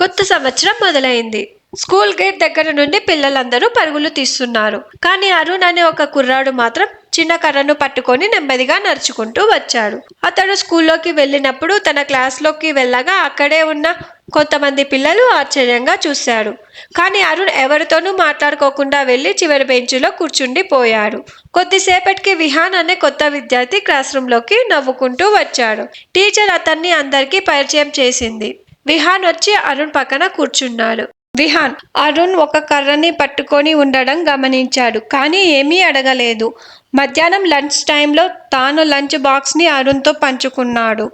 కొత్త సంవత్సరం మొదలైంది. స్కూల్ గేట్ దగ్గర నుండి పిల్లలందరూ పరుగులు తీస్తున్నారు. కానీ అరుణ్ అనే ఒక కుర్రాడు మాత్రం చిన్న కర్రను పట్టుకొని నెమ్మదిగా నడుచుకుంటూ వచ్చాడు. అతడు స్కూల్లోకి వెళ్ళినప్పుడు తన క్లాస్లోకి వెళ్ళగా అక్కడే ఉన్న కొంతమంది పిల్లలు ఆశ్చర్యంగా చూశాడు. కానీ అరుణ్ ఎవరితోనూ మాట్లాడుకోకుండా వెళ్ళి చివరి బెంచ్లో కూర్చుండిపోయాడు. కొద్దిసేపటికి విహాన్ అనే కొత్త విద్యార్థి క్లాస్ రూమ్లోకి నవ్వుకుంటూ వచ్చాడు. టీచర్ అతన్ని అందరికీ పరిచయం చేసింది. విహాన్ వచ్చి అరుణ్ పక్కన కూర్చున్నాడు. విహాన్ అరుణ్ ఒక కర్రని పట్టుకొని ఉండడం గమనించాడు. కానీ ఏమీ అడగలేదు. మధ్యాహ్నం లంచ్ టైంలో తాను లంచ్ బాక్స్ని అరుణ్తో పంచుకున్నాడు.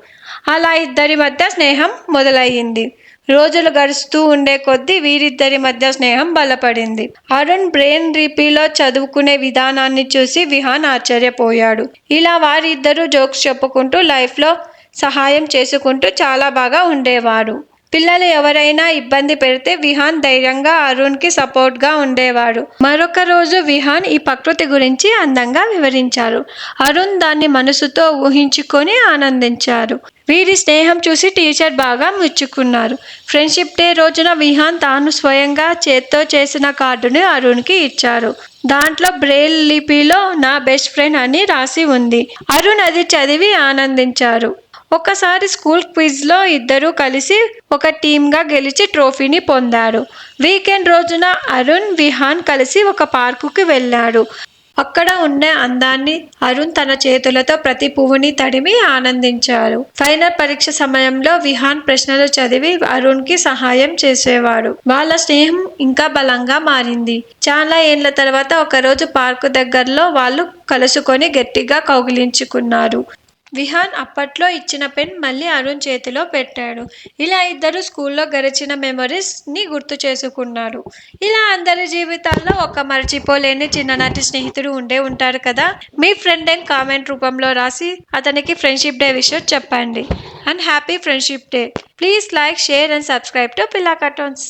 అలా ఇద్దరి మధ్య స్నేహం మొదలయ్యింది. రోజులు గడుస్తూ ఉండే కొద్దీ వీరిద్దరి మధ్య స్నేహం బలపడింది. అరుణ్ బ్రెయిన్ రీపీలో చదువుకునే విధానాన్ని చూసి విహాన్ ఆశ్చర్యపోయాడు. ఇలా వారిద్దరూ జోక్స్ చెప్పుకుంటూ లైఫ్లో సహాయం చేసుకుంటూ చాలా బాగా ఉండేవారు. పిల్లలు ఎవరైనా ఇబ్బంది పెడితే విహాన్ ధైర్యంగా అరుణ్కి సపోర్ట్గా ఉండేవాడు. మరొక రోజు విహాన్ ఈ ప్రకృతి గురించి అందంగా వివరించారు. అరుణ్ దాన్ని మనసుతో ఊహించుకొని ఆనందించారు. వీరి స్నేహం చూసి టీచర్ బాగా మెచ్చుకున్నారు. ఫ్రెండ్షిప్ డే రోజున విహాన్ తాను స్వయంగా చేత్తో చేసిన కార్డుని అరుణ్కి ఇచ్చారు. దాంట్లో బ్రెయిల్ లిపిలో నా బెస్ట్ ఫ్రెండ్ అని రాసి ఉంది. అరుణ్ అది చదివి ఆనందించారు. ఒకసారి స్కూల్ క్విజ్లో ఇద్దరూ కలిసి ఒక టీమ్గా గెలిచి ట్రోఫీని పొందారు. వీకెండ్ రోజున అరుణ్, విహాన్ కలిసి ఒక పార్కుకి వెళ్ళాడు. అక్కడ ఉండే అందాన్ని అరుణ్ తన చేతులతో ప్రతి పువ్వుని తడిమి ఆనందించారు. ఫైనల్ పరీక్ష సమయంలో విహాన్ ప్రశ్నలు చదివి అరుణ్కి సహాయం చేసేవాడు. వాళ్ళ స్నేహం ఇంకా బలంగా మారింది. చాలా ఏళ్ల తర్వాత ఒకరోజు పార్కు దగ్గరలో వాళ్ళు కలుసుకొని గట్టిగా కౌగిలించుకున్నారు. విహాన్ అప్పట్లో ఇచ్చిన పెన్ మళ్ళీ అరుణ్ చేతిలో పెట్టాడు. ఇలా ఇద్దరు స్కూల్లో గడిచిన మెమరీస్ని గుర్తు చేసుకున్నారు. ఇలా అందరి జీవితాల్లో ఒక మర్చిపోలేని చిన్ననాటి స్నేహితుడు ఉండే ఉంటారు కదా. మీ ఫ్రెండ్ అండ్ కామెంట్ రూపంలో రాసి అతనికి ఫ్రెండ్షిప్ డే విషయం చెప్పండి. And happy friendship day. Please like, share and subscribe to పిల్లా కార్టూన్స్.